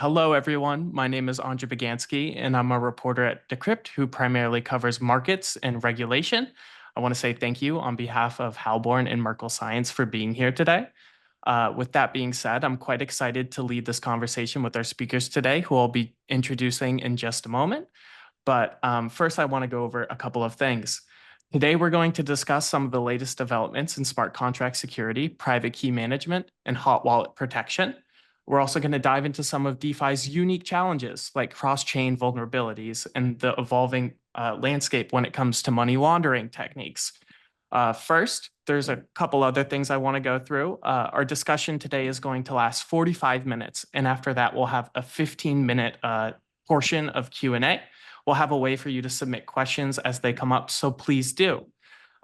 Hello, everyone. My name is André Beganski, and I'm a reporter at Decrypt who primarily covers markets and regulation. I want to say thank you on behalf of Halborn and Merkle Science for being here today. With that being said, I'm quite excited to lead this conversation with our speakers today, who I'll be introducing in just a moment. But first, I want to go over a couple of things. Today, we're going to discuss some of the latest developments in smart contract security, private key management, and hot wallet protection. We're also going to dive into some of DeFi's unique challenges, like cross-chain vulnerabilities and the evolving landscape when it comes to money laundering techniques. First, there's a couple other things I want to go through. Our discussion today is going to last 45 minutes, and after that, we'll have a 15-minute portion of Q&A. We'll have a way for you to submit questions as they come up, so please do.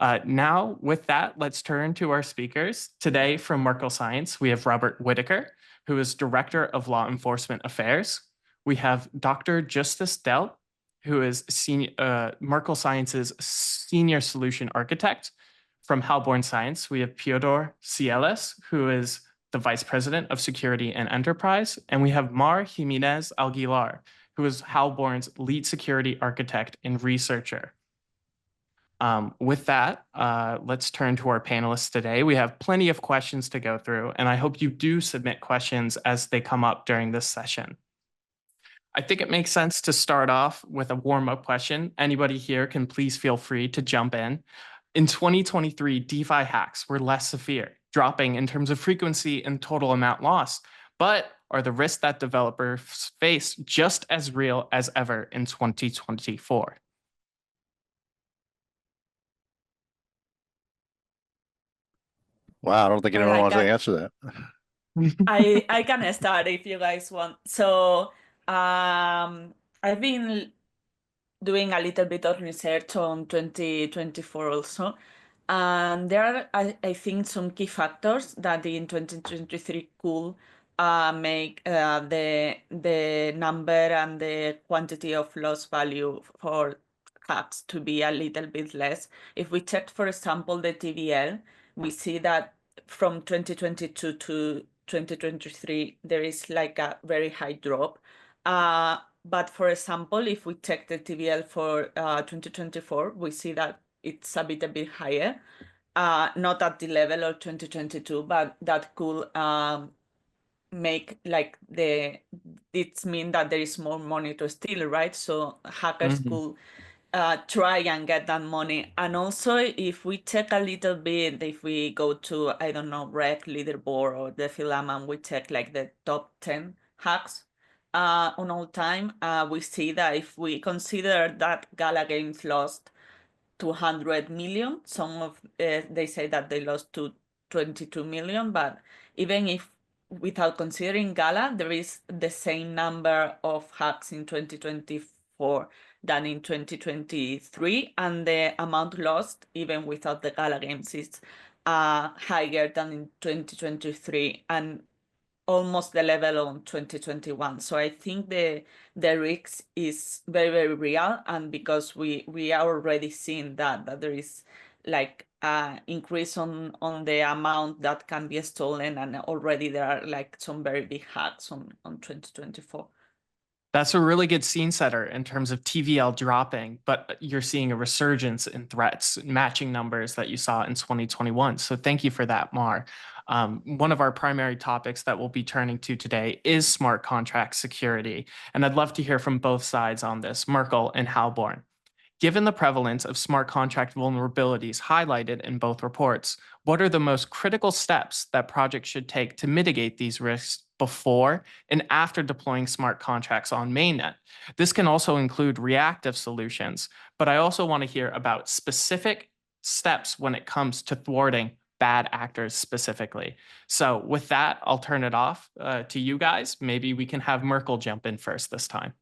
Now, with that, let's turn to our speakers. Today from Merkle Science, we have Robert Whitaker, who is Director of Law Enforcement Affairs. We have Dr. Justus Delp, who is Merkle Science's Senior Solution Architect. From Halborn Science, we have Piotr Cielas, who is the Vice President of Security and Enterprise. And we have Gimenez-Aguilar, who is Halborn's Lead Security Architect and Researcher. With that, let's turn to our panelists today. We have plenty of questions to go through, and I hope you do submit questions as they come up during this session. I think it makes sense to start off with a warm-up question. Anybody here can please feel free to jump in. In 2023, DeFi hacks were less severe, dropping in terms of frequency and total amount lost. But are the risks that developers face just as real as ever in 2024? Wow, I don't think anyone wants to answer that. I can start if you guys want. So I've been doing a little bit of research on 2024 also. And there are, I think, some key factors that in 2023 could make the number and the quantity of loss value for hacks to be a little bit less. If we check, for example, the TVL, we see that from 2022 to 2023, there is like a very high drop. But for example, if we check the TVL for 2024, we see that it's a bit higher, not at the level of 2022, but that could make like it mean that there is more money to steal, right? So hackers could try and get that money. And also, if we check a little bit, if we go to, I don't know, Rec, Leaderboard, or DeFi and we check like the top 10 hacks on all time, we see that if we consider that Gala Games lost 200 million, some of they say that they lost to 22 million, but even if without considering Gala, there is the same number of hacks in 2024 than in 2023, and the amount lost, even without the Gala Games, is higher than in 2023 and almost the level on 2021. So I think the risk is very real, and because we are already seeing that there is like increase on the amount that can be stolen, and already there are like some very big hacks on 2024. That's a really good scene setter in terms of TVL dropping, but you're seeing a resurgence in threats, matching numbers that you saw in 2021. So thank you for that, Mar. One of our primary topics that we'll be turning to today is smart contract security. And I'd love to hear from both sides on this, Merkle and Halborn. Given the prevalence of smart contract vulnerabilities highlighted in both reports, what are the most critical steps that projects should take to mitigate these risks before and after deploying smart contracts on mainnet? This can also include reactive solutions, but I also want to hear about specific steps when it comes to thwarting bad actors specifically. So with that, I'll turn it off to you guys. Maybe we can have Merkle jump in first this time.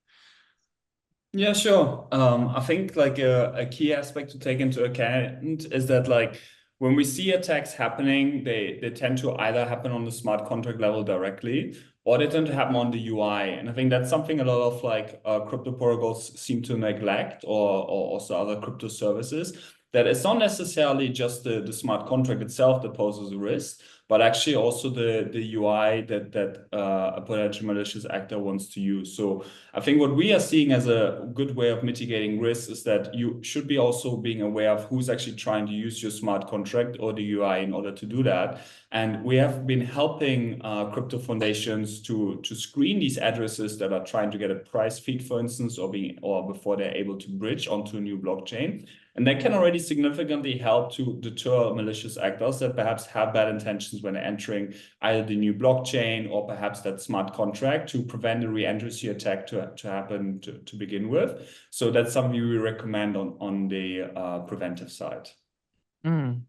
Yeah, sure. I think like a key aspect to take into account is that like when we see attacks happening, they tend to either happen on the smart contract level directly, or they tend to happen on the UI. And I think that's something a lot of like crypto protocols seem to neglect, or also other crypto services, that it's not necessarily just the smart contract itself that poses a risk, but actually also the UI that a potential malicious actor wants to use. So I think what we are seeing as a good way of mitigating risks is that you should be also being aware of who's actually trying to use your smart contract or the UI in order to do that. And we have been helping crypto foundations to screen these addresses that are trying to get a price feed, for instance, or before they're able to bridge onto a new blockchain. And that can already significantly help to deter malicious actors that perhaps have bad intentions when entering either the new blockchain or perhaps that smart contract, to prevent a re-entry attack to happen to begin with. So that's something we recommend on the preventive side. Mm.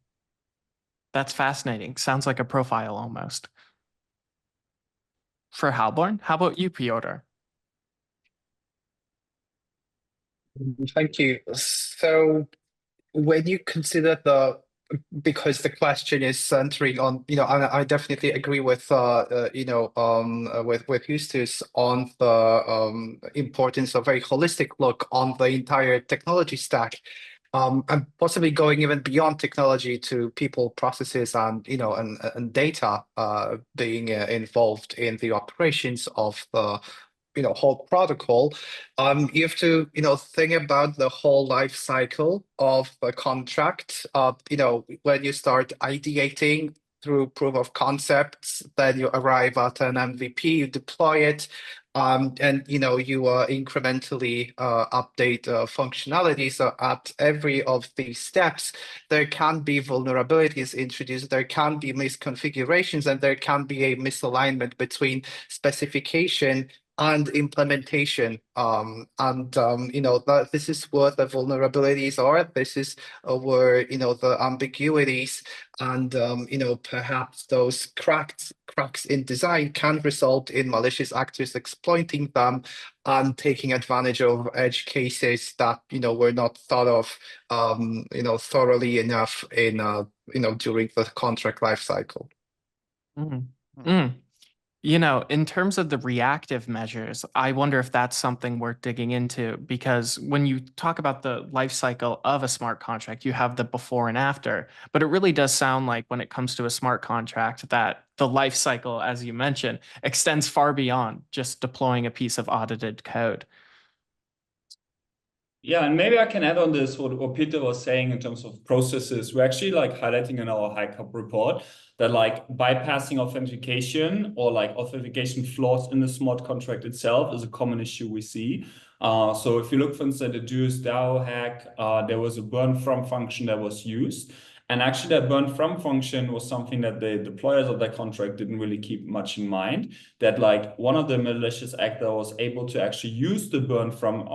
That's fascinating. Sounds like a profile almost. For Halborn, how about you, Piotr? Thank you. So when you consider because the question is centering on, I definitely agree with, with Justus on the importance of a very holistic look on the entire technology stack. And possibly going even beyond technology to people, processes, and and data being involved in the operations of the whole protocol. You have to think about the whole life cycle of the contract. When you start ideating through proof of concepts, then you arrive at an MVP, you deploy it, and you incrementally update functionality. So at every of these steps, there can be vulnerabilities introduced, there can be misconfigurations, and there can be a misalignment between specification and implementation. That this is what the vulnerabilities are. This is where the ambiguities and perhaps those cracks in design can result in malicious actors exploiting them and taking advantage of edge cases that were not thought of thoroughly enough in during the contract life cycle. Mm. Mm. In terms of the reactive measures, I wonder if that's something worth digging into, because when you talk about the life cycle of a smart contract, you have the before and after, but it really does sound like when it comes to a smart contract that the life cycle, as you mentioned, extends far beyond just deploying a piece of audited code. Yeah, and maybe I can add on this what Peter was saying in terms of processes. We're actually highlighting in our HiCup report that bypassing authentication or authentication flaws in the smart contract itself is a common issue we see. So if you look, for instance, at the Justus DAO hack, there was a burn from function that was used. And actually that burn from function was something that the deployers of that contract didn't really keep much in mind, that one of the malicious actor was able to actually use the burn from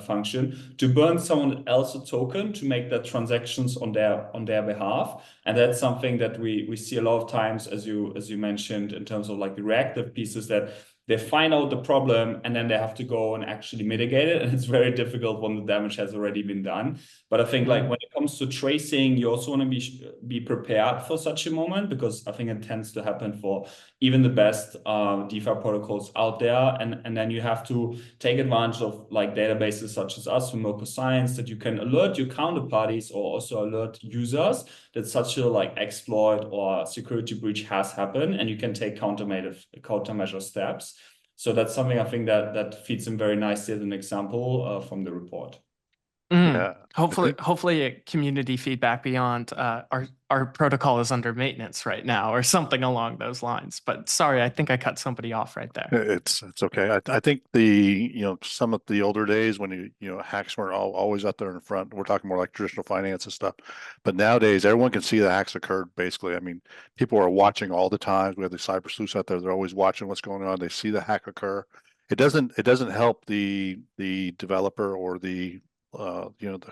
function to burn someone else's token to make the transactions on their behalf. And that's something that we see a lot of times, as you mentioned, in terms of the reactive pieces, that they find out the problem and then they have to go and actually mitigate it. And it's very difficult when the damage has already been done. But I think when it comes to tracing, you also want to be prepared for such a moment, because I think it tends to happen for even the best DeFi protocols out there. And then you have to take advantage of databases such as us from Merkle Science, that you can alert your counterparties or also alert users that such a exploit or security breach has happened, and you can take countermeasure steps. So that's something I think that feeds in very nicely as an example from the report. Yeah. Hopefully community feedback beyond our protocol is under maintenance right now, or something along those lines. But sorry, I think I cut somebody off right there. It's okay. I think some of the older days when hacks weren't always out there in front. We're talking more like traditional finance and stuff. But nowadays everyone can see the hacks occurred. Basically, I mean, people are watching all the time. We have the cyber sleuths out there. They're always watching what's going on. They see the hack occur. It doesn't help the developer or the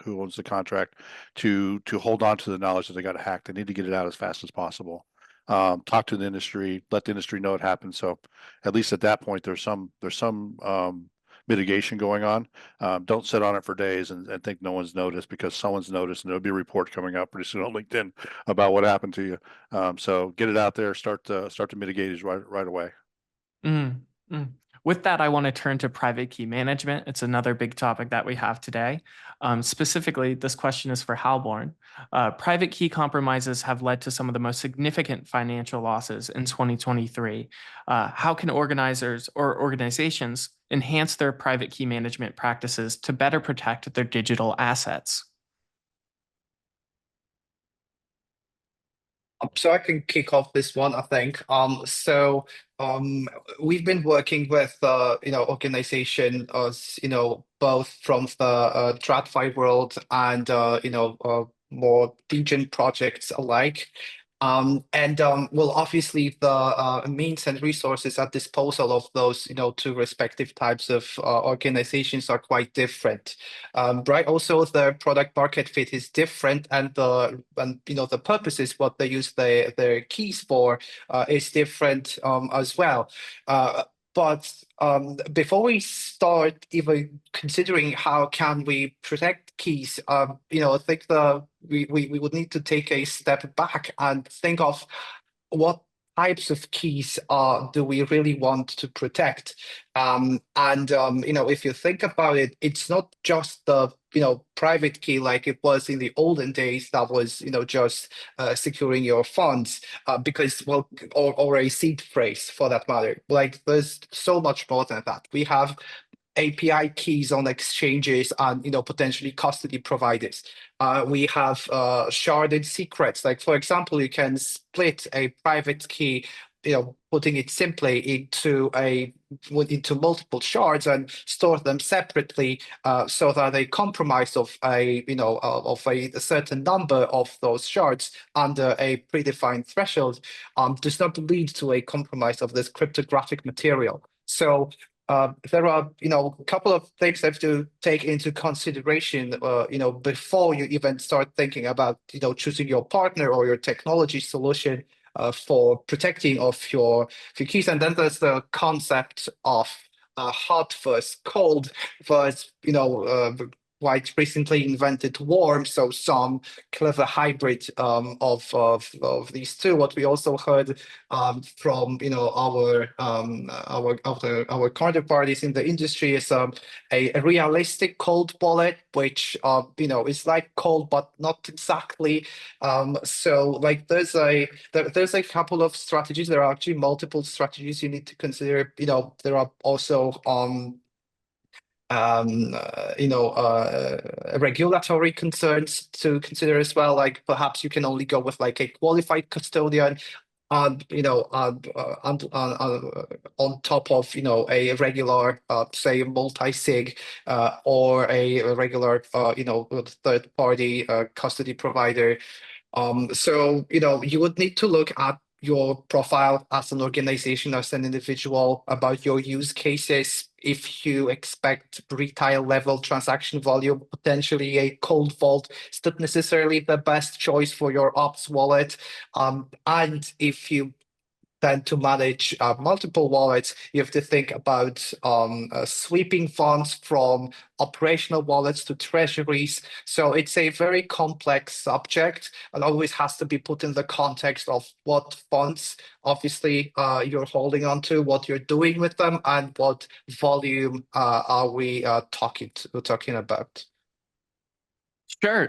who owns the contract to hold on to the knowledge that they got hacked. They need to get it out as fast as possible. Talk to the industry, let the industry know it happened. So at least at that point, there's some mitigation going on. Don't sit on it for days and think no one's noticed, because someone's noticed, and there'll be a report coming out pretty soon on LinkedIn about what happened to you. So get it out there, start to mitigate it right away. With that, I want to turn to private key management. It's another big topic that we have today. Specifically, this question is for Halborn. Private key compromises have led to some of the most significant financial losses in 2023. How can organizers or organizations enhance their private key management practices to better protect their digital assets? So I can kick off this one, I think. We've been working with organization, both from the TradFi world and more Degen projects alike. Well, obviously the means and resources at disposal of those, two respective types of organizations are quite different, right? Also, the product market fit is different, and the purposes what they use their keys for is different as well. But before we start even considering how can we protect keys, I think we would need to take a step back and think of what types of keys do we really want to protect. If you think about it, it's not just the private key like it was in the olden days that was just securing your funds, because well, or a seed phrase for that matter. Like there's so much more than that. We have API keys on exchanges and potentially custody providers. We have sharded secrets. Like for example, you can split a private key, putting it simply into multiple shards and store them separately, so that a compromise of a certain number of those shards under a predefined threshold does not lead to a compromise of this cryptographic material. So there are, a couple of things that have to take into consideration, before you even start thinking about, choosing your partner or your technology solution for protecting of your keys. And then there's the concept of hot versus cold versus, quite recently invented warm. So some clever hybrid of these two. What we also heard from our counterparties in the industry is a realistic cold wallet, which is like cold but not exactly. So like there's a couple of strategies. There are actually multiple strategies you need to consider. There are also regulatory concerns to consider as well. Like perhaps you can only go with like a qualified custodian, on top of a regular say multi-sig or a regular third party custody provider. So you would need to look at your profile as an organization, as an individual, about your use cases. If you expect retail level transaction volume, potentially a cold vault is not necessarily the best choice for your ops wallet. And if you tend to manage multiple wallets, you have to think about sweeping funds from operational wallets to treasuries. So it's a very complex subject and always has to be put in the context of what funds, obviously, you're holding on to, what you're doing with them, and what volume are we talking about.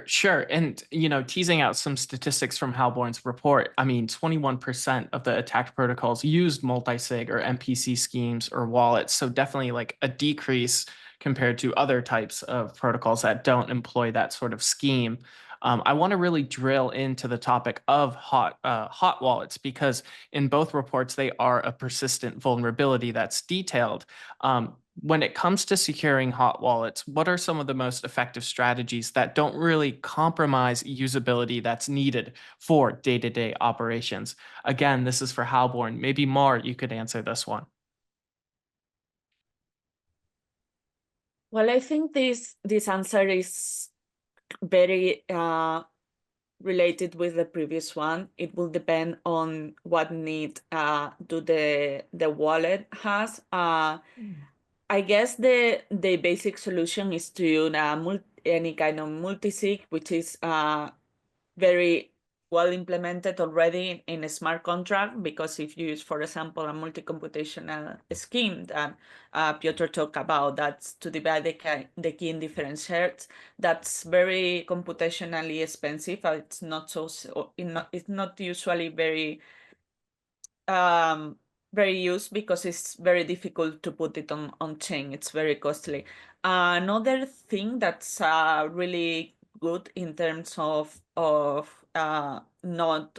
Sure. And, teasing out some statistics from Halborn's report, 21% of the attacked protocols used multi-sig or MPC schemes or wallets. So definitely like a decrease compared to other types of protocols that don't employ that sort of scheme. I want to really drill into the topic of hot wallets, because in both reports, they are a persistent vulnerability that's detailed. When it comes to securing hot wallets, what are some of the most effective strategies that don't really compromise usability that's needed for day-to-day operations? Again, this is for Halborn. Maybe Mar, you could answer this one. Well, I think this answer is very related with the previous one. It will depend on what need do the wallet has. I guess the basic solution is to use any kind of multi-sig, which is very well implemented already in a smart contract, because if you use, for example, a multi-computational scheme that Piotr talked about, that's to divide the key in different shards, that's very computationally expensive. It's not it's not usually very used, because it's very difficult to put it on chain. It's very costly. Another thing that's really good in terms of not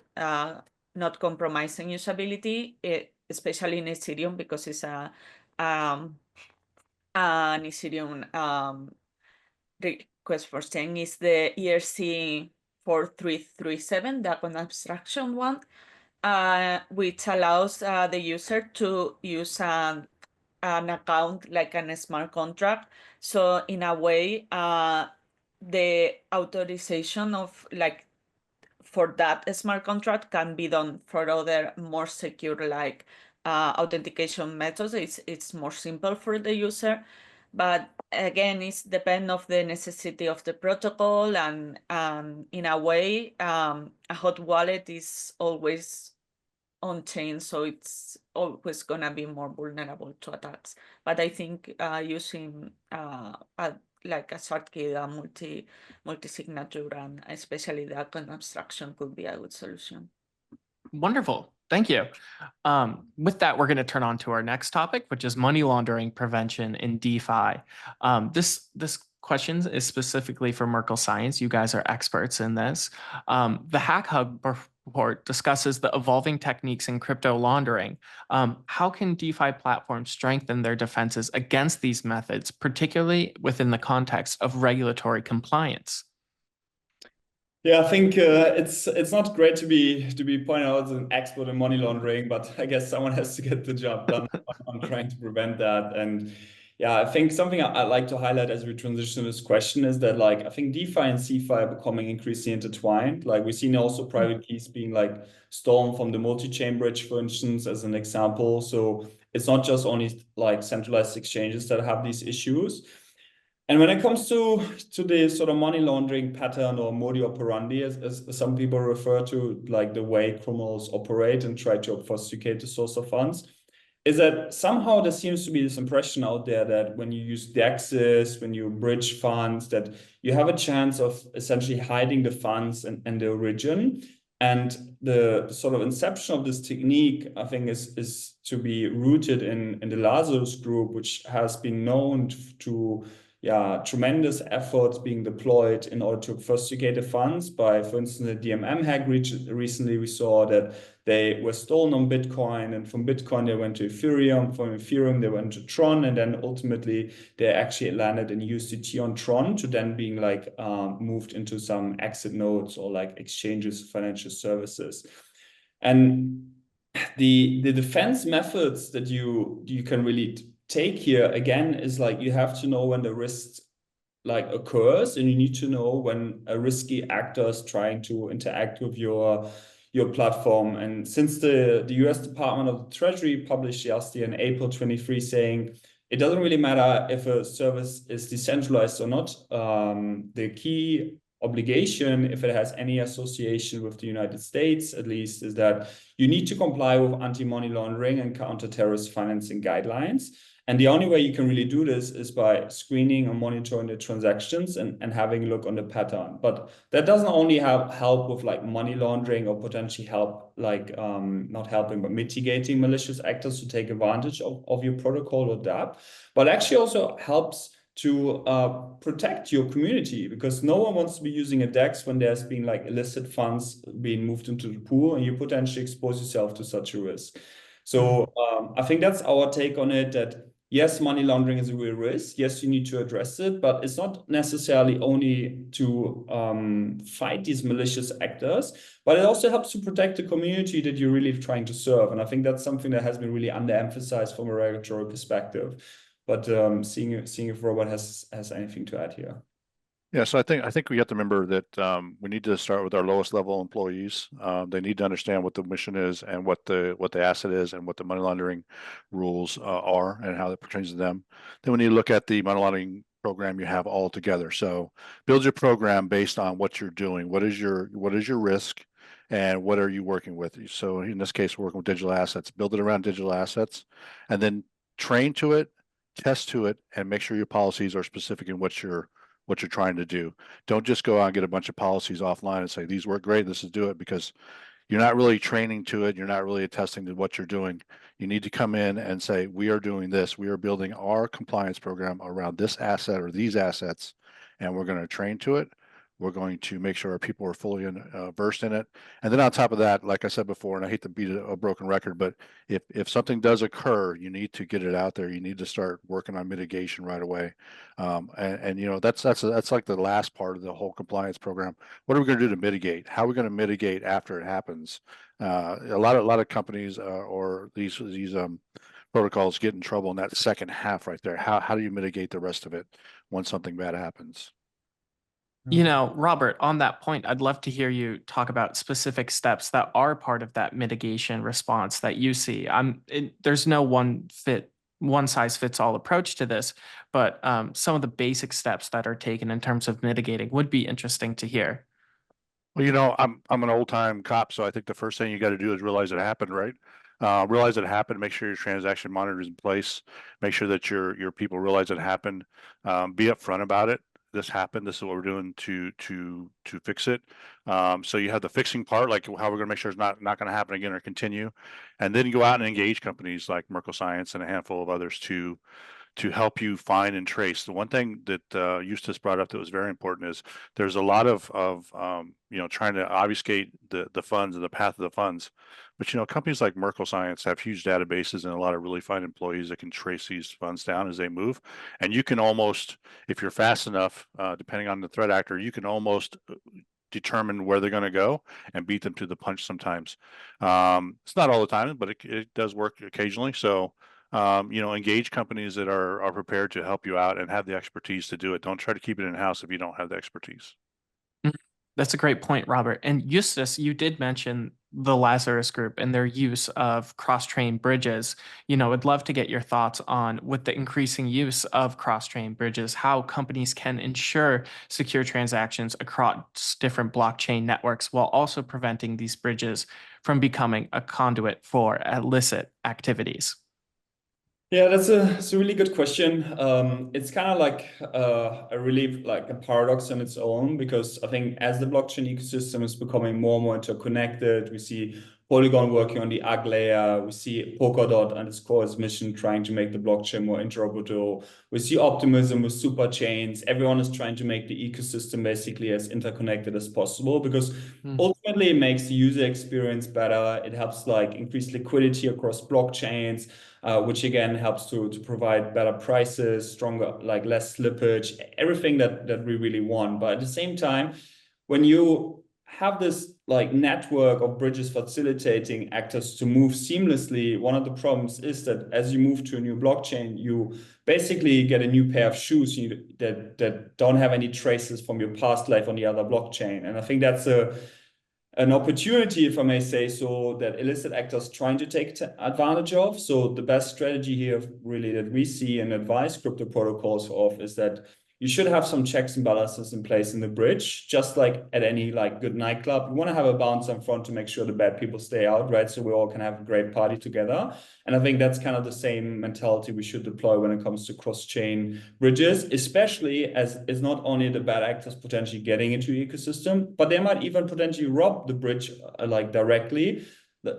compromising usability, especially in Ethereum, because it's an Ethereum request for chain, is the ERC 4337, the abstraction one, which allows the user to use an account like a smart contract. So in a way, the authorization of for that smart contract can be done for other more secure authentication methods. It's more simple for the user, but again, it's depend of the necessity of the protocol, and in a way, a hot wallet is always on chain, so it's always gonna be more vulnerable to attacks. But I think using like a short key, a multi-signature, and especially the account abstraction could be a good solution. Wonderful. Thank you. With that, we're going to turn on to our next topic, which is money laundering prevention in DeFi. This question is specifically for Merkle Science. You guys are experts in this. The Hack Hub report discusses the evolving techniques in crypto laundering. How can DeFi platforms strengthen their defenses against these methods, particularly within the context of regulatory compliance? Yeah, I think it's not great to be pointed out as an expert in money laundering, but I guess someone has to get the job done on trying to prevent that. And yeah, I think something I'd like to highlight as we transition to this question is that I think DeFi and CeFi are becoming increasingly intertwined. We've seen also private keys being stolen from the multi-chain bridge, for instance, as an example. So it's not just only centralized exchanges that have these issues. And when it comes to the sort of money laundering pattern, or modi operandi, as some people refer to, the way criminals operate and try to obfuscate the source of funds, is that somehow there seems to be this impression out there that when you use DEXs, when you bridge funds, that you have a chance of essentially hiding the funds and the origin. And the sort of inception of this technique, I think, is to be rooted in the Lazarus group, which has been known to tremendous efforts being deployed in order to obfuscate the funds by, for instance, the DMM hack. Recently, we saw that they were stolen on Bitcoin, and from Bitcoin, they went to Ethereum. From Ethereum, they went to Tron, and then ultimately, they actually landed in USDT on Tron, to then being moved into some exit nodes or exchanges of financial services. And the defense methods that you can really take here, again, is you have to know when the risk occurs, and you need to know when a risky actor is trying to interact with your platform. And since the US Department of the Treasury published yesterday in April 23 saying it doesn't really matter if a service is decentralized or not, the key obligation, if it has any association with the United States, at least, is that you need to comply with anti-money laundering and counter-terrorist financing guidelines. And the only way you can really do this is by screening and monitoring the transactions and having a look on the pattern. But that doesn't only help with money laundering, or potentially help not helping, but mitigating malicious actors to take advantage of your protocol or dApp, but actually also helps to protect your community, because no one wants to be using a DEX when there's been illicit funds being moved into the pool, and you potentially expose yourself to such a risk. So I think that's our take on it, that yes, money laundering is a real risk. Yes, you need to address it, but it's not necessarily only to fight these malicious actors, but it also helps to protect the community that you're really trying to serve. And I think that's something that has been really underemphasized from a regulatory perspective. But seeing if Robert has anything to add here. Yeah, so I think we have to remember that we need to start with our lowest level employees. They need to understand what the mission is, and what the asset is, and what the money laundering rules are, and how that pertains to them. Then we need to look at the money laundering program you have all together. So build your program based on what you're doing. What is your risk? and what are you working with? So in this case, we're working with digital assets. Build it around digital assets, and then train to it, test to it, and make sure your policies are specific in what you're trying to do. Don't just go out and get a bunch of policies offline and say these work great, this is do it, because you're not really training to it. You're not really attesting to what you're doing. You need to come in and say, we are doing this. We are building our compliance program around this asset or these assets, and we're going to train to it. We're going to make sure our people are fully versed in it. And then on top of that, like I said before, and I hate to beat a broken record, but if something does occur, you need to get it out there. You need to start working on mitigation right away. And you know, that's like the last part of the whole compliance program. What are we going to do to mitigate? How are we going to mitigate after it happens? A lot of companies or these protocols get in trouble in that second half right there. How do you mitigate the rest of it when something bad happens? You know, Robert, on that point, I'd love to hear you talk about specific steps that are part of that mitigation response that you see. There's no one size fits all approach to this, but some of the basic steps that are taken in terms of mitigating would be interesting to hear. Well, you know, I'm an old time cop, so I think the first thing you got to do is realize it happened, right? Realize it happened. Make sure your transaction monitor is in place. Make sure that your people realize it happened. Be upfront about it. This happened. This is what we're doing to fix it. So you have the fixing part, like how we're going to make sure it's not going to happen again or continue, and then you go out and engage companies like Merkle Science and a handful of others to help you find and trace. The one thing that Justus brought up that was very important is there's a lot of you know, trying to obfuscate the funds and the path of the funds. But you know, companies like Merkle Science have huge databases and a lot of really fine employees that can trace these funds down as they move. And you can almost, if you're fast enough, depending on the threat actor, you can almost determine where they're going to go and beat them to the punch sometimes. It's not all the time, but it does work occasionally. So you know, engage companies that are prepared to help you out and have the expertise to do it. Don't try to keep it in-house if you don't have the expertise. That's a great point, Robert. And Justus, you did mention the Lazarus Group and their use of cross-train bridges. You know, I'd love to get your thoughts on, with the increasing use of cross-train bridges, how companies can ensure secure transactions across different blockchain networks while also preventing these bridges from becoming a conduit for illicit activities. Yeah, it's a really good question. It's kind of like a really like a paradox on its own, because I think as the blockchain ecosystem is becoming more and more interconnected, we see Polygon working on the AG layer, we see Polkadot and its core mission trying to make the blockchain more interoperable. We see optimism with super chains. Everyone is trying to make the ecosystem basically as interconnected as possible, because ultimately it makes the user experience better. It helps like increase liquidity across blockchains. Which again helps to provide better prices, stronger, like less slippage, everything that we really want. But at the same time, when you have this like network of bridges facilitating actors to move seamlessly, one of the problems is that as you move to a new blockchain, you basically get a new pair of shoes that don't have any traces from your past life on the other blockchain. And I think that's an opportunity, if I may say so, that illicit actors trying to take advantage of. So the best strategy here really that we see and advise crypto protocols of is that you should have some checks and balances in place in the bridge, just like at any like good nightclub. You want to have a bouncer in front to make sure the bad people stay out, right? So we all can have a great party together. And I think that's kind of the same mentality we should deploy when it comes to cross-chain bridges, especially as it's not only the bad actors potentially getting into the ecosystem, but they might even potentially rob the bridge like directly.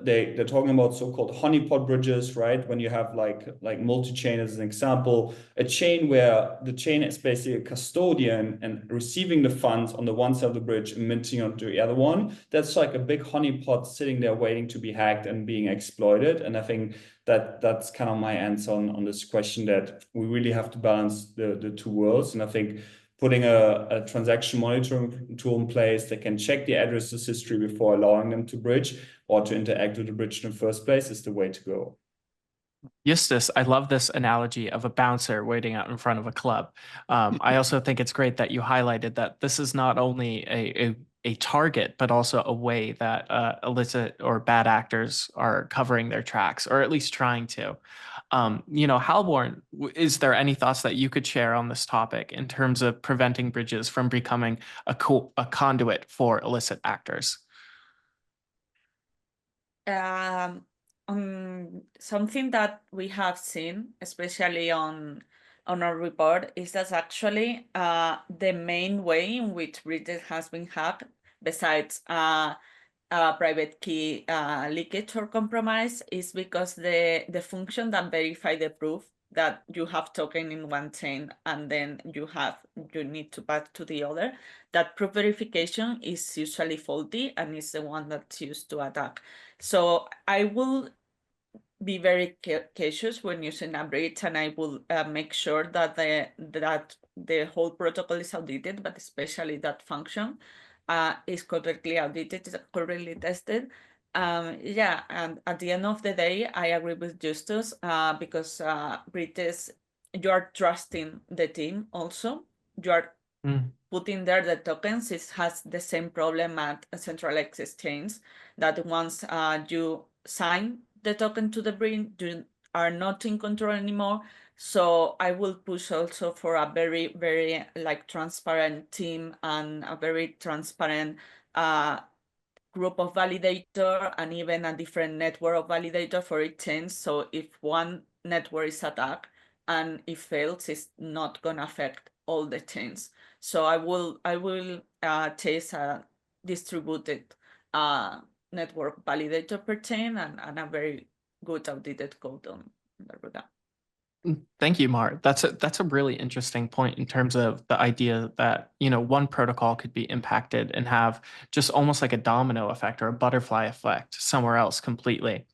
They're talking about so-called honeypot bridges, right? When you have like multi-chain as an example, a chain where the chain is basically a custodian and receiving the funds on the one side of the bridge and minting onto the other one. That's like a big honeypot sitting there waiting to be hacked and being exploited. And I think that's kind of my answer on this question, that we really have to balance the two worlds. And I think putting a transaction monitoring tool in place that can check the addresses history before allowing them to bridge or to interact with the bridge in the first place is the way to go. Justus, I love this analogy of a bouncer waiting out in front of a club. I also think it's great that you highlighted that this is not only a target, but also a way that illicit or bad actors are covering their tracks, or at least trying to. You know, Halborn, is there any thoughts that you could share on this topic in terms of preventing bridges from becoming a conduit for illicit actors? Something that we have seen, especially on our report, is that actually the main way in which British has been hacked, besides private key leakage or compromise, is because the function that verify the proof that you have token in one chain and then you need to pass to the other, that proof verification is usually faulty and is the one that's used to attack. So I will be very cautious when using a bridge, and I will make sure that the whole protocol is audited, but especially that function is correctly audited, is correctly tested. Yeah, and at the end of the day, I agree with Justus because British, you are trusting the team also. You are putting there the tokens. It has the same problem at a centralized exchange, that once you sign the token to the bridge, you are not in control anymore. So I will push also for a very, very like transparent team and a very transparent group of validator, and even a different network of validator for each chain. So if one network is attacked and it fails, it's not gonna affect all the chains. So I will chase a distributed network validator per chain and a very good audited code on that regard. Thank you, Mar. That's a really interesting point in terms of the idea that, one protocol could be impacted and have just almost like a domino effect or a butterfly effect somewhere else completely.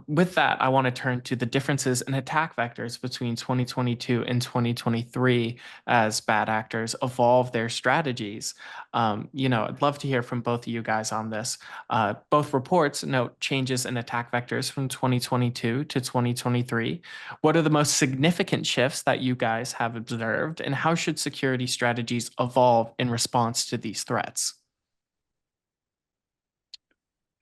With that, I want to turn to the differences in attack vectors between 2022 and 2023 as bad actors evolve their strategies. I'd love to hear from both of you guys on this. Both reports note changes in attack vectors from 2022 to 2023. What are the most significant shifts that you guys have observed, and how should security strategies evolve in response to these threats?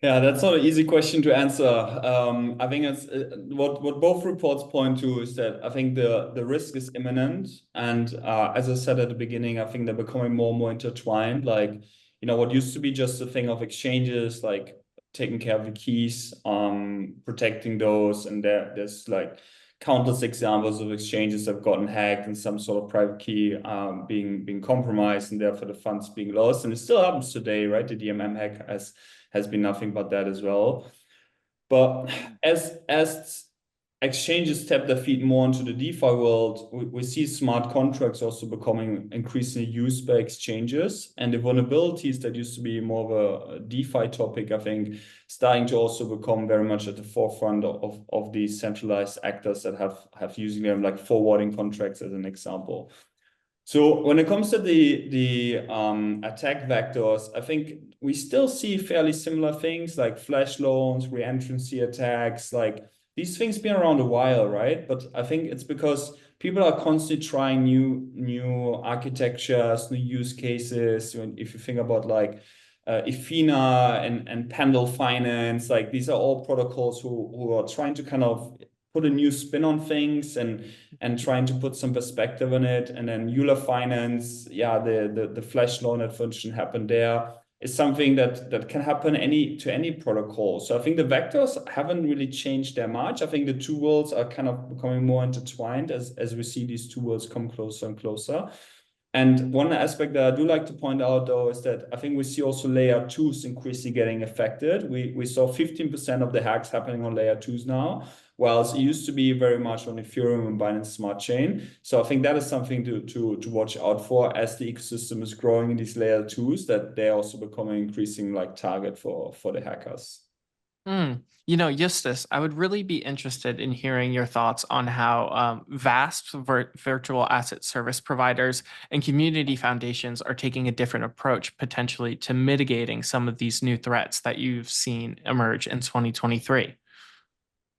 Yeah, that's not an easy question to answer. I think it's what both reports point to is that I think the risk is imminent, and as I said at the beginning, I think they're becoming more and more intertwined. Like, what used to be just a thing of exchanges, like taking care of the keys, protecting those, and there's like countless examples of exchanges that have gotten hacked and some sort of private key being compromised, and therefore the funds being lost. And it still happens today, right? The DMM hack has been nothing but that as well. But as exchanges tap their feet more into the DeFi world, we see smart contracts also becoming increasingly used by exchanges, and the vulnerabilities that used to be more of a DeFi topic, I think, starting to also become very much at the forefront of these centralized actors that have using them, like forwarding contracts as an example. So when it comes to the attack vectors, I think we still see fairly similar things like flash loans, reentrancy attacks, like these things been around a while, right? But I think it's because people are constantly trying new architectures, new use cases. If you think about like Ifina and Pendle Finance, like these are all protocols who are trying to kind of put a new spin on things and trying to put some perspective on it. And then Euler Finance, yeah, the flash loan that function happened there is something that can happen to any protocol. So I think the vectors haven't really changed that much. I think the two worlds are kind of becoming more intertwined as we see these two worlds come closer and closer. And one aspect that I do like to point out, though, is that I think we see also layer 2s increasingly getting affected. We saw 15% of the hacks happening on layer 2s now, whilst it used to be very much on Ethereum and Binance Smart Chain. So I think that is something to watch out for as the ecosystem is growing in these layer 2s, that they're also becoming increasing like target for the hackers. Justus, I would really be interested in hearing your thoughts on how vast virtual asset service providers and community foundations are taking a different approach potentially to mitigating some of these new threats that you've seen emerge in 2023.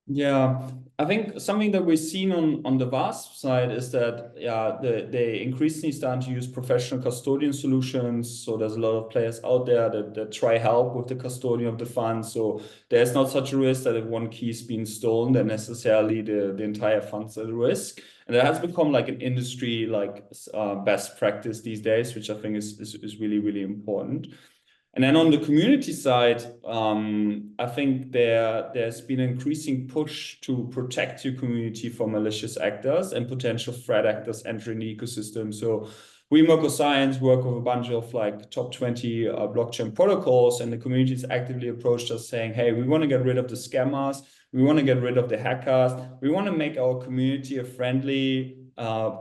Yeah, I think something that we've seen on the VASP side is that they increasingly start to use professional custodian solutions. So there's a lot of players out there that try help with the custodian of the fund. So there's not such a risk that if one key is being stolen, then necessarily the entire fund's at risk. And that has become like an industry like best practice these days, which I think is really, really important. And then on the community side, I think there's been an increasing push to protect your community from malicious actors and potential threat actors entering the ecosystem. So we, Merkle Science, work with a bunch of like top 20 blockchain protocols, and the community has actively approached us saying, hey, we want to get rid of the scammers. We want to get rid of the hackers. We want to make our community a friendly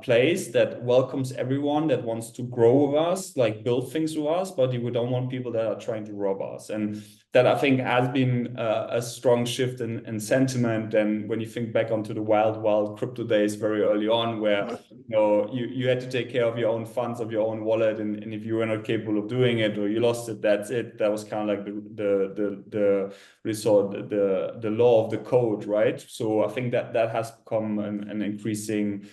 place that welcomes everyone that wants to grow with us, like build things with us, but we don't want people that are trying to rob us. And that, I think, has been a strong shift in sentiment. And when you think back onto the wild crypto days very early on, where you had to take care of your own funds, of your own wallet, and if you were not capable of doing it or you lost it, that's it. That was kind of like the law of the code, right? So I think that has become an increasing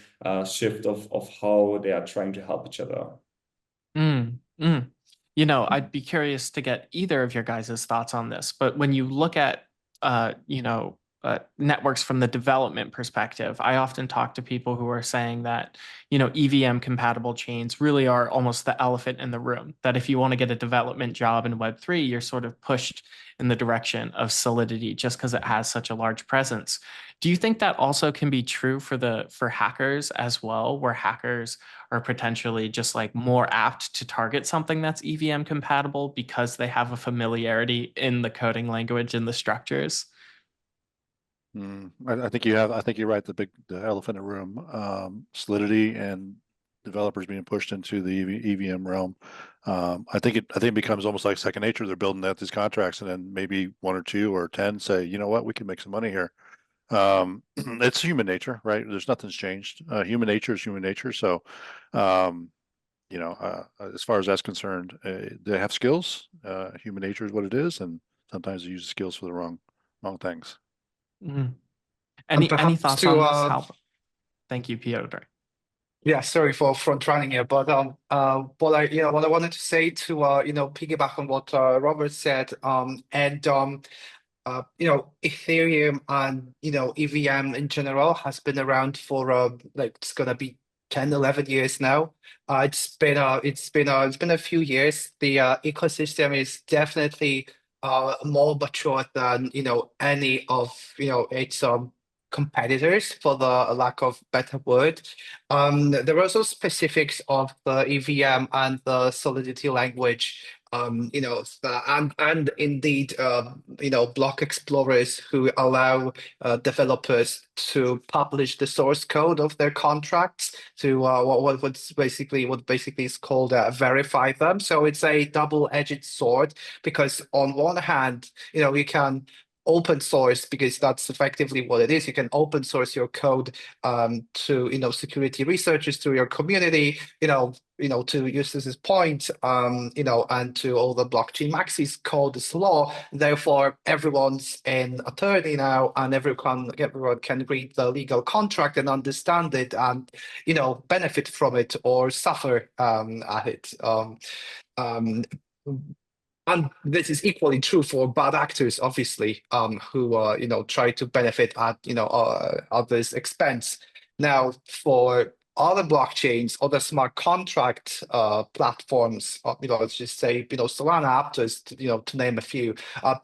shift of how they are trying to help each other. I'd be curious to get either of your guys' thoughts on this, but when you look at, networks from the development perspective, I often talk to people who are saying that, EVM compatible chains really are almost the elephant in the room, that if you want to get a development job in Web3, you're sort of pushed in the direction of Solidity just because it has such a large presence. Do you think that also can be true for hackers as well, where hackers are potentially just like more apt to target something that's EVM compatible because they have a familiarity in the coding language and the structures? I think you're right. The elephant in the room, Solidity and developers being pushed into the EVM realm. I think it becomes almost like second nature. They're building out these contracts, and then maybe 1 or 2 or 10 say, you know what, we can make some money here. It's human nature, right? There's nothing's changed. Human nature is human nature. So, as far as that's concerned, they have skills. Human nature is what it is, and sometimes they use skills for the wrong things. Mm. Any thoughts on this? Thank you, Piotr. Yeah, sorry for front running here, but what I wanted to say to piggyback on what Robert said, Ethereum and EVM in general has been around for it's gonna be 10, 11 years now. It's been a few years. The ecosystem is definitely more mature than any of its competitors, for the lack of better word. There are also specifics of the EVM and the Solidity language, and indeed, block explorers who allow developers to publish the source code of their contracts to what basically is called verify them. So it's a double-edged sword, because on one hand, you can open source, because that's effectively what it is. You can open source your code to security researchers, to your community, to Justus's point, and to all the blockchain maxis code is law. Therefore, everyone's an attorney now, and everyone can read the legal contract and understand it, and benefit from it or suffer at it. And this is equally true for bad actors, obviously, who try to benefit at others' expense. Now, for other blockchains, other smart contract platforms, let's just say Solana, Aptos, to name a few.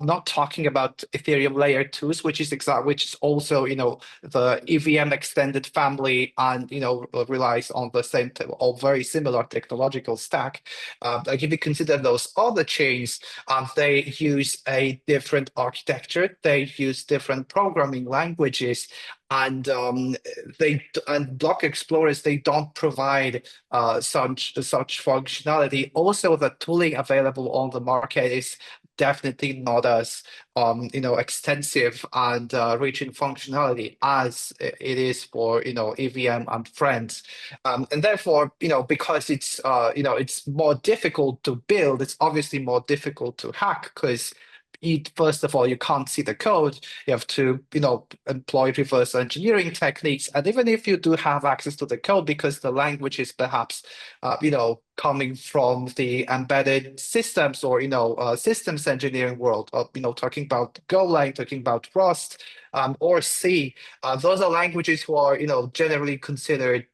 Not talking about Ethereum layer 2s, which is also the EVM extended family, and relies on the same or very similar technological stack. Like if you consider those other chains, they use a different architecture, they use different programming languages, and block explorers, they don't provide such functionality. Also, the tooling available on the market is definitely not as extensive and rich in functionality as it is for EVM and friends, and therefore because it's it's more difficult to build, it's obviously more difficult to hack, because first of all, you can't see the code. You have to, employ reverse engineering techniques. And even if you do have access to the code, because the language is perhaps, coming from the embedded systems or, systems engineering world, talking about Golang, talking about Rust, or C, those are languages who are, generally considered,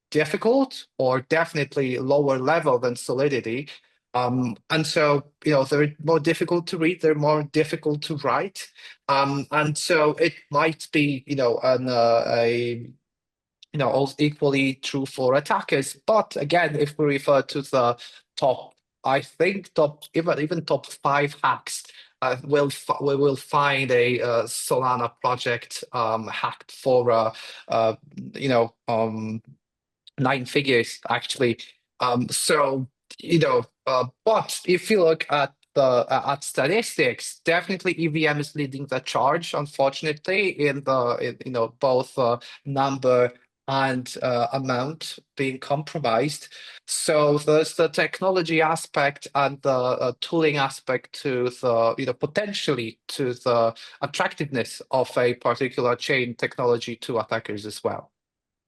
difficult, or definitely lower level than Solidity. And so, they're more difficult to read, they're more difficult to write. And so it might be, also equally true for attackers. But again, if we refer to the top, I think even top 5 hacks, we will find a Solana project hacked for 9 figures actually. But if you look at at statistics, definitely EVM is leading the charge, unfortunately, in both number and amount being compromised. So there's the technology aspect and the tooling aspect to the potentially to the attractiveness of a particular chain technology to attackers as well.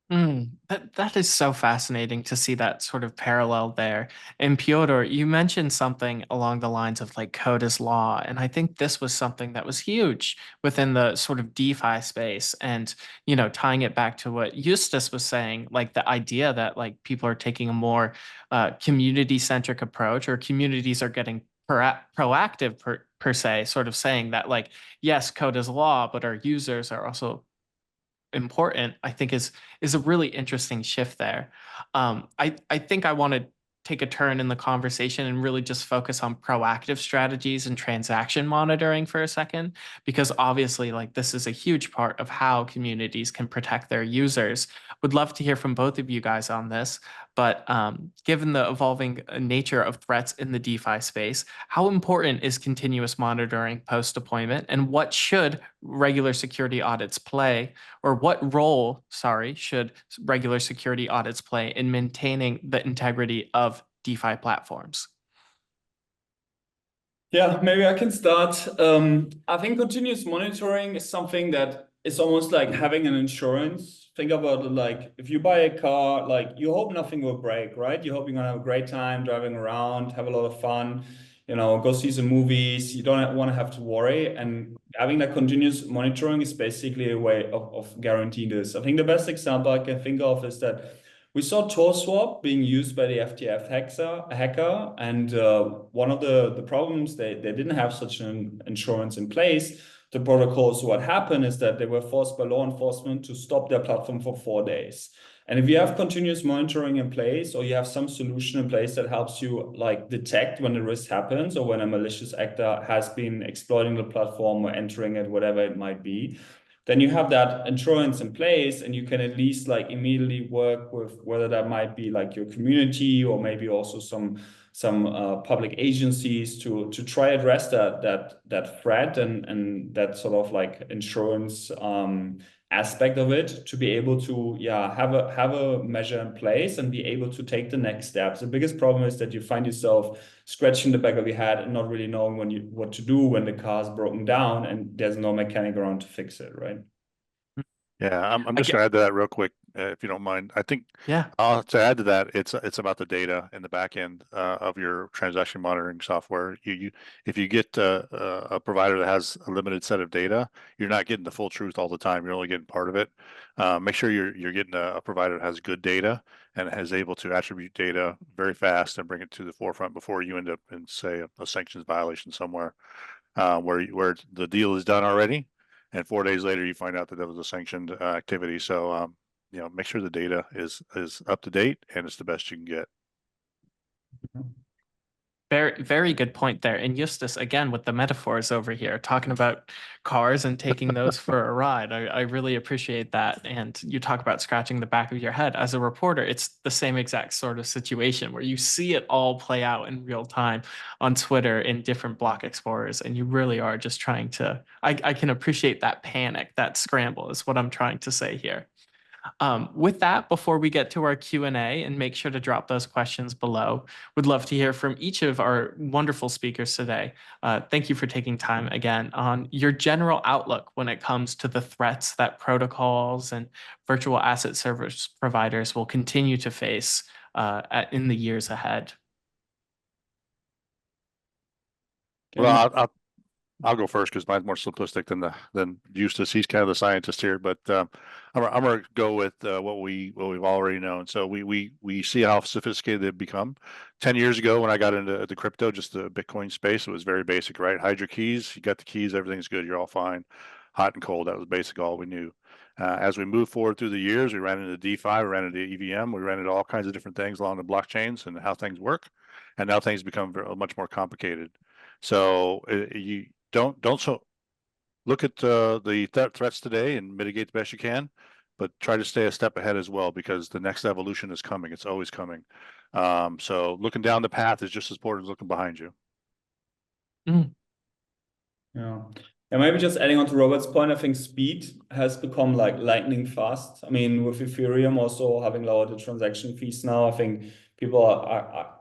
That is so fascinating to see that sort of parallel there. And Piotr, you mentioned something along the lines of like code is law. And I think this was something that was huge within the sort of DeFi space. And, tying it back to what Justus was saying, like the idea that like people are taking a more community-centric approach, or communities are getting proactive per se, sort of saying that like, yes, code is law, but our users are also important, I think is a really interesting shift there. I think I want to take a turn in the conversation and really just focus on proactive strategies and transaction monitoring for a second, because obviously like this is a huge part of how communities can protect their users. Would love to hear from both of you guys on this, but given the evolving nature of threats in the DeFi space, how important is continuous monitoring post-deployment, and what should regular security audits play, or what role, should regular security audits play in maintaining the integrity of DeFi platforms? Yeah, maybe I can start. I think continuous monitoring is something that is almost like having an insurance. Think about it like if you buy a car, like you hope nothing will break, right? You hope you're gonna have a great time driving around, have a lot of fun, go see some movies. You don't want to have to worry. And having that continuous monitoring is basically a way of guaranteeing this. I think the best example I can think of is that we saw TorSwap being used by the FTF hacker, and one of the problems, they didn't have such an insurance in place. The protocol, so what happened is that they were forced by law enforcement to stop their platform for 4 days. And if you have continuous monitoring in place, or you have some solution in place that helps you like detect when the risk happens, or when a malicious actor has been exploiting the platform or entering it, whatever it might be, then you have that insurance in place, and you can at least like immediately work with whether that might be like your community, or maybe also some public agencies to try address that threat and that sort of like insurance aspect of it, to be able to have a measure in place and be able to take the next steps. The biggest problem is that you find yourself scratching the back of your head and not really knowing what to do when the car's broken down and there's no mechanic around to fix it, right? Yeah, I'm just gonna add to that real quick, if you don't mind. I think Yeah. to add to that, it's about the data in the back end of your transaction monitoring software. If you get a provider that has a limited set of data, you're not getting the full truth all the time. You're only getting part of it. Make sure you're getting a provider that has good data and is able to attribute data very fast and bring it to the forefront before you end up in, say, a sanctions violation somewhere, where the deal is done already, and 4 days later you find out that there was a sanctioned activity. So make sure the data is up to date and it's the best you can get. Very, very good point there. And Justus, again, with the metaphors over here, talking about cars and taking those for a ride. I really appreciate that. And you talk about scratching the back of your head. As a reporter, it's the same exact sort of situation where you see it all play out in real time on Twitter in different block explorers. And you really are just trying to, I can appreciate that panic, that scramble is what I'm trying to say here. With that, before we get to our Q&A, and make sure to drop those questions below, would love to hear from each of our wonderful speakers today. Thank you for taking time again on your general outlook when it comes to the threats that protocols and virtual asset service providers will continue to face in the years ahead. Well, I'll go first because mine's more simplistic than Justus. He's kind of the scientist here, but I'm gonna go with what we've already known. So we see how sophisticated they've become. 10 years ago, when I got into the crypto, just the Bitcoin space, it was very basic, right? Hide your keys. You got the keys. Everything's good. You're all fine. Hot and cold. That was basically all we knew. As we moved forward through the years, we ran into DeFi, we ran into EVM, we ran into all kinds of different things along the blockchains and how things work, and now things become much more complicated. So you don't so look at the threats today and mitigate the best you can, but try to stay a step ahead as well because the next evolution is coming. It's always coming. So looking down the path is just as important as looking behind you. Yeah. And maybe just adding on to Robert's point, I think speed has become like lightning fast. I mean, with Ethereum also having lowered the transaction fees now, I think people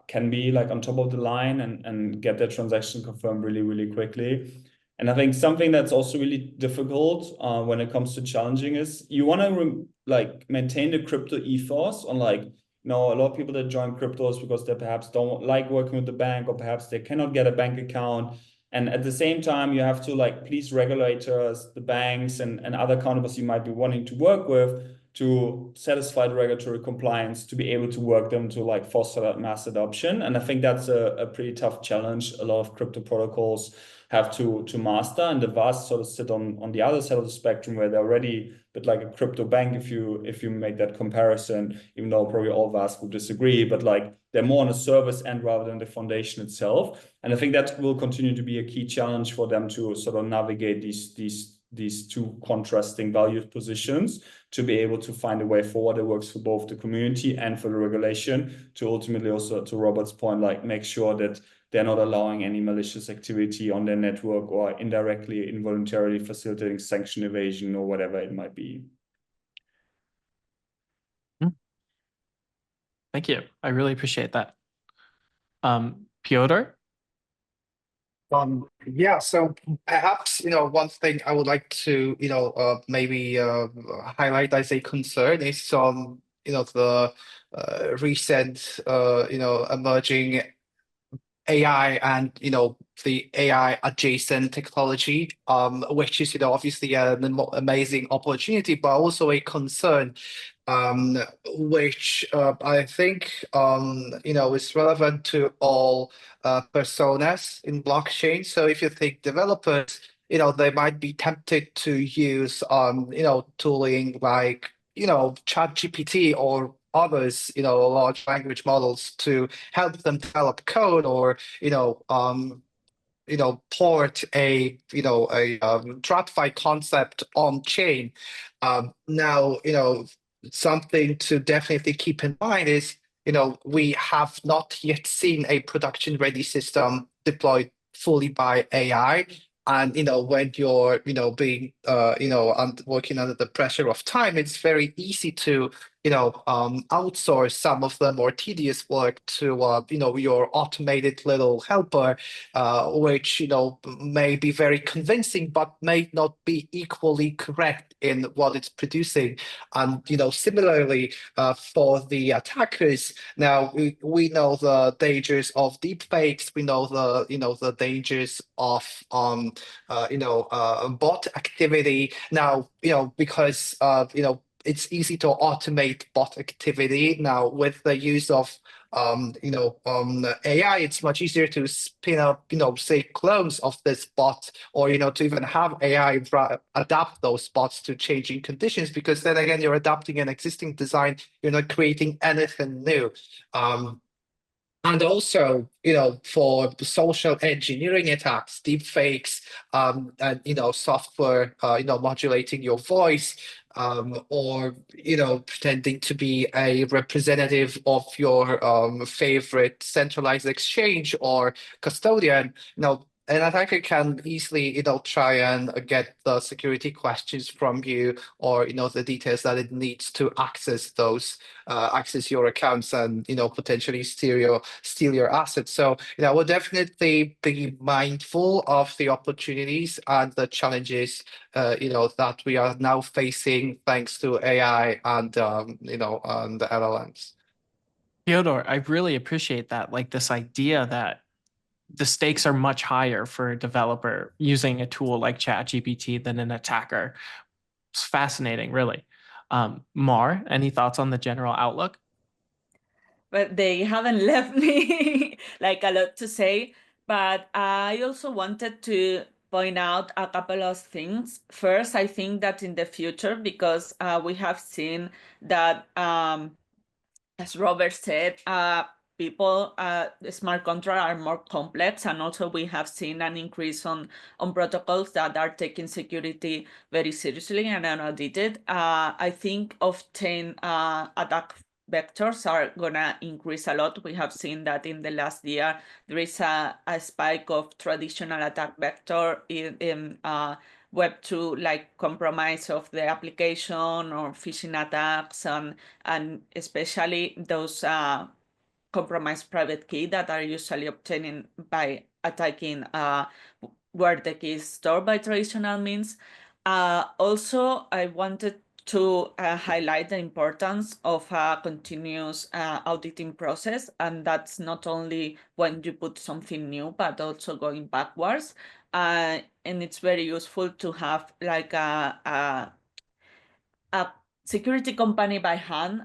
can be like on top of the line and get their transaction confirmed really, really quickly. And I think something that's also really difficult when it comes to challenging is you want to like maintain the crypto ethos on like, a lot of people that join cryptos because they perhaps don't like working with the bank or perhaps they cannot get a bank account. And at the same time, you have to like please regulators, the banks and other counterparties you might be wanting to work with to satisfy the regulatory compliance to be able to work them to like foster that mass adoption. And I think that's a pretty tough challenge a lot of crypto protocols have to master. And the vast sort of sit on the other side of the spectrum where they're already a bit like a crypto bank if you make that comparison, even though probably all vast would disagree, but like they're more on a service end rather than the foundation itself. And I think that will continue to be a key challenge for them to sort of navigate these two contrasting value positions to be able to find a way forward that works for both the community and for the regulation to ultimately also, to Robert's point, like make sure that they're not allowing any malicious activity on their network or indirectly, involuntarily facilitating sanction evasion or whatever it might be. Thank you. I really appreciate that. Piotr? Yeah, so perhaps, one thing I would like to, maybe highlight as a concern is the recent, emerging AI and, the AI adjacent technology, which is, obviously an amazing opportunity, but also a concern, which I think, is relevant to all personas in blockchain. So if you think developers, they might be tempted to use, tooling like, ChatGPT or others, large language models to help them develop code or, port a TradFi concept on chain. Now, something to definitely keep in mind is, we have not yet seen a production ready system deployed fully by AI. And when you're being working under the pressure of time, it's very easy to outsource some of the more tedious work to your automated little helper, which may be very convincing but may not be equally correct in what it's producing. And similarly for the attackers, now we know the dangers of deepfakes. We know the dangers of bot activity. Now because it's easy to automate bot activity. Now with the use of AI, it's much easier to spin up, say clones of this bot, or to even have AI adapt those bots to changing conditions, because then again you're adapting an existing design, you're not creating anything new. And also, for social engineering attacks, deepfakes, and software, modulating your voice, or pretending to be a representative of your favorite centralized exchange or custodian. An attacker can easily, try and get the security questions from you, or the details that it needs to access your accounts and potentially steal your assets. So we'll definitely be mindful of the opportunities and the challenges that we are now facing thanks to AI and and the LLMs. Piotr, I really appreciate that. Like this idea that the stakes are much higher for a developer using a tool like ChatGPT than an attacker. It's fascinating, really. Mar, any thoughts on the general outlook? But they haven't left me like a lot to say. But I also wanted to point out a couple of things. First, I think that in the future, because we have seen that, as Robert said, people, smart contracts are more complex, and also we have seen an increase on protocols that are taking security very seriously and are audited. I think often attack vectors are gonna increase a lot. We have seen that in the last year there is a spike of traditional attack vector in Web2, like compromise of the application or phishing attacks, and especially those compromised private key that are usually obtained by attacking where the key is stored by traditional means. Also, I wanted to highlight the importance of a continuous auditing process, and that's not only when you put something new, but also going backwards. And it's very useful to have like a security company by hand,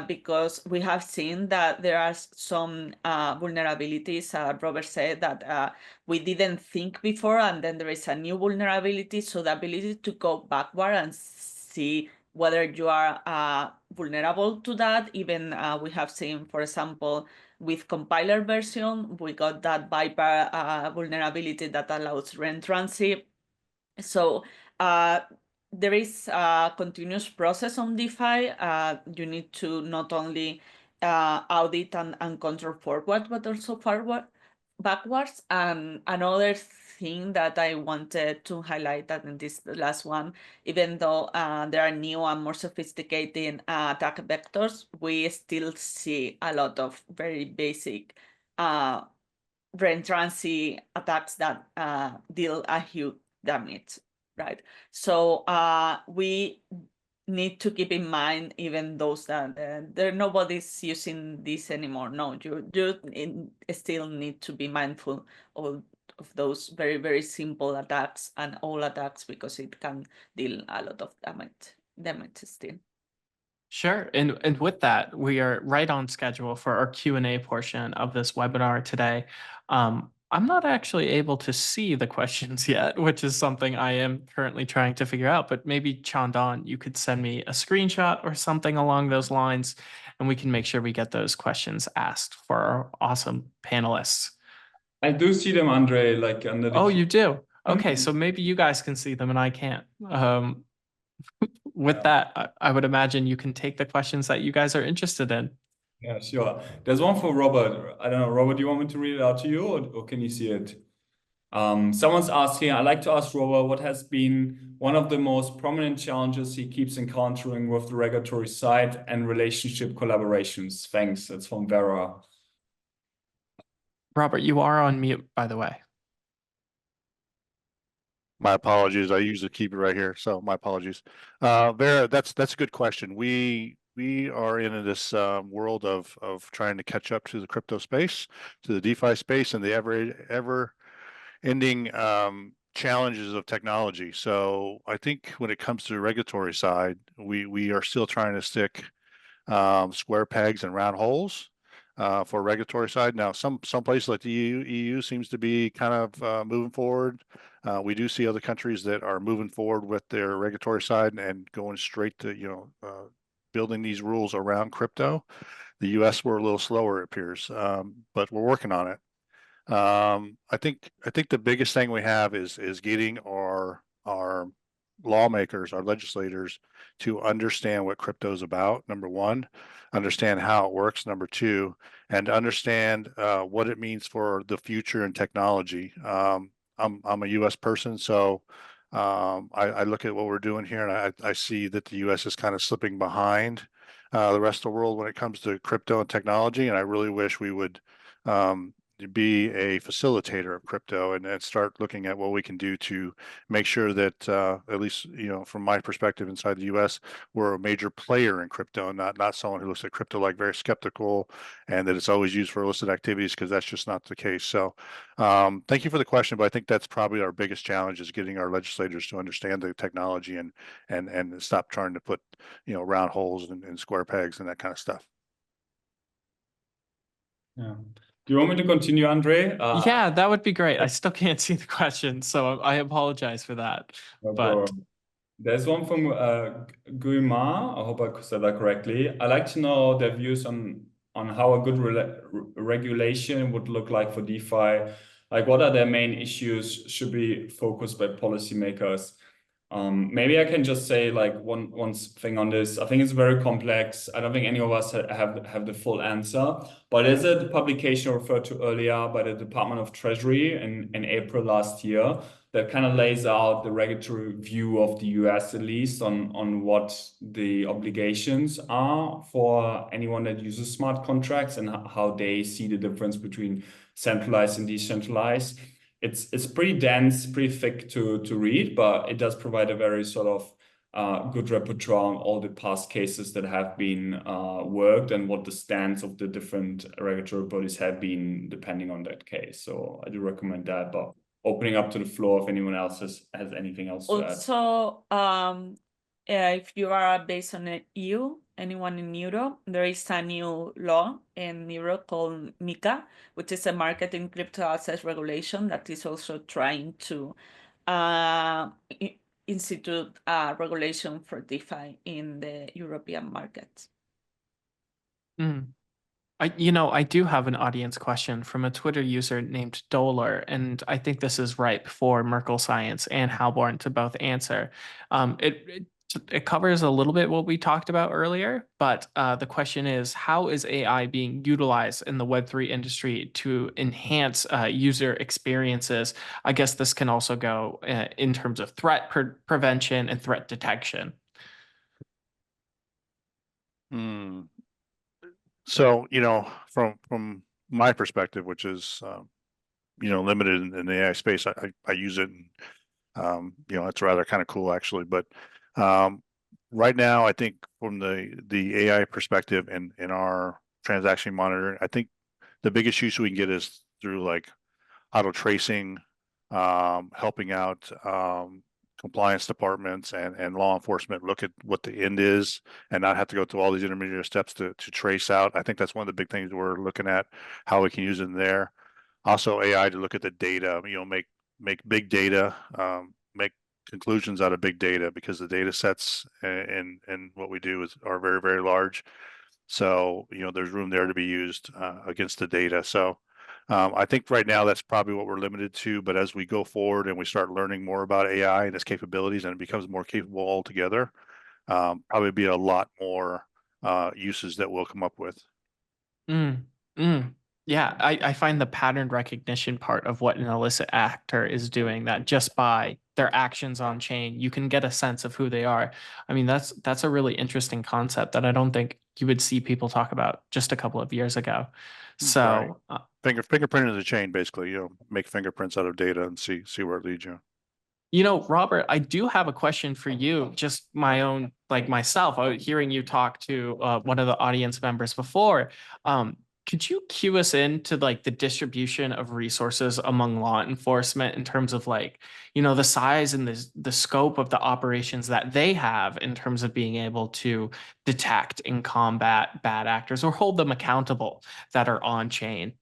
because we have seen that there are some vulnerabilities. Robert said that we didn't think before, and then there is a new vulnerability. So the ability to go backward and see whether you are vulnerable to that. Even we have seen, for example, with compiler version, we got that Viper vulnerability that allows reentrancy. So there is a continuous process on DeFi. You need to not only audit and control forward, but also backwards. And another thing that I wanted to highlight, that in this last one, even though there are new and more sophisticated attack vectors, we still see a lot of very basic reentrancy attacks that deal a huge damage. Right. So we need to keep in mind even those that there nobody's using this anymore. No, you still need to be mindful of those very, very simple attacks and all attacks, because it can deal a lot of damage still. Sure. And with that, we are right on schedule for our Q&A portion of this webinar today. I'm not actually able to see the questions yet, which is something I am currently trying to figure out, but maybe Chandan, you could send me a screenshot or something along those lines, and we can make sure we get those questions asked for our awesome panelists. I do see them, André, like under the. Oh, you do? Okay, so maybe you guys can see them and I can't. With that, I would imagine you can take the questions that you guys are interested in. Yeah, sure. There's one for Robert. I don't know, Robert, do you want me to read it out to you, or can you see it? Someone's asking, I'd like to ask Robert, what has been one of the most prominent challenges he keeps encountering with the regulatory side and relationship collaborations? Thanks. That's from Vera. Robert, you are on mute, by the way. My apologies. I usually keep it right here, so my apologies. Vera, that's a good question. We are in this world of trying to catch up to the crypto space, to the DeFi space, and the ever ending challenges of technology. So I think when it comes to the regulatory side, we are still trying to stick square pegs and round holes for regulatory side. Now, some places like the EU seems to be kind of moving forward. We do see other countries that are moving forward with their regulatory side and going straight to building these rules around crypto. The US were a little slower, it appears, but we're working on it. I think the biggest thing we have is getting our lawmakers, our legislators, to understand what crypto is about. Number one, understand how it works. Number two, and understand what it means for the future and technology. I'm a U.S. person, so I look at what we're doing here, and I see that the U.S. is kind of slipping behind the rest of the world when it comes to crypto and technology. And I really wish we would be a facilitator of crypto and start looking at what we can do to make sure that at least from my perspective inside the U.S. we're a major player in crypto, not someone who looks at crypto like very skeptical and that it's always used for illicit activities, because that's just not the case. So thank you for the question, but I think that's probably our biggest challenge, is getting our legislators to understand the technology and stop trying to put round holes and square pegs and that kind of stuff. Yeah. Do you want me to continue, André? Yeah, that would be great. I still can't see the question, so I apologize for that. No But problem. There's one from Guimar. I hope I said that correctly. I'd like to know their views on how a good regulation would look like for DeFi. Like, what are their main issues should be focused by policymakers? Maybe I can just say like one thing on this. I think it's very complex. I don't think any of us have the full answer, but there's a publication referred to earlier by the Department of Treasury in April last year that kind of lays out the regulatory view of the US, at least on what the obligations are for anyone that uses smart contracts and how they see the difference between centralized and decentralized. It's pretty dense, pretty thick to read, but it does provide a very sort of good repertoire on all the past cases that have been worked and what the stance of the different regulatory bodies have been depending on that case. So I do recommend that, but opening up to the floor if anyone else has anything else to add. Also, if you are based on the EU, anyone in Europe, there is a new law in Europe called MiCA, which is a market in crypto assets regulation that is also trying to institute a regulation for DeFi in the European market. I do have an audience question from a Twitter user named Dolar, and I think this is ripe for Merkle Science and Halborn to both answer. It covers a little bit what we talked about earlier, but the question is, how is AI being utilized in the Web3 industry to enhance user experiences? I guess this can also go in terms of threat prevention and threat detection. So, from my perspective, which is, limited in the AI space, I use it, and, it's rather kind of cool actually. But right now, I think from the AI perspective and in our transaction monitoring, I think the biggest use we can get is through like auto tracing, helping out compliance departments and law enforcement look at what the end is and not have to go through all these intermediate steps to trace out. I think that's one of the big things we're looking at, how we can use it in there. Also AI to look at the data, make big data, make conclusions out of big data, because the data sets and what we do are very, very large. So, there's room there to be used against the data. So I think right now that's probably what we're limited to, but as we go forward and we start learning more about AI and its capabilities and it becomes more capable altogether, probably be a lot more uses that we'll come up with. Yeah, I find the pattern recognition part of what an illicit actor is doing, that just by their actions on chain, you can get a sense of who they are. I mean, that's a really interesting concept that I don't think you would see people talk about just a couple of years ago. So right. Fingerprinting the chain, basically, make fingerprints out of data and see where it leads you. Robert, I do have a question for you, just my own, like myself, hearing you talk to one of the audience members before. Could you cue us into like the distribution of resources among law enforcement in terms of like, the size and the scope of the operations that they have in terms of being able to detect and combat bad actors or hold them accountable that are on chain?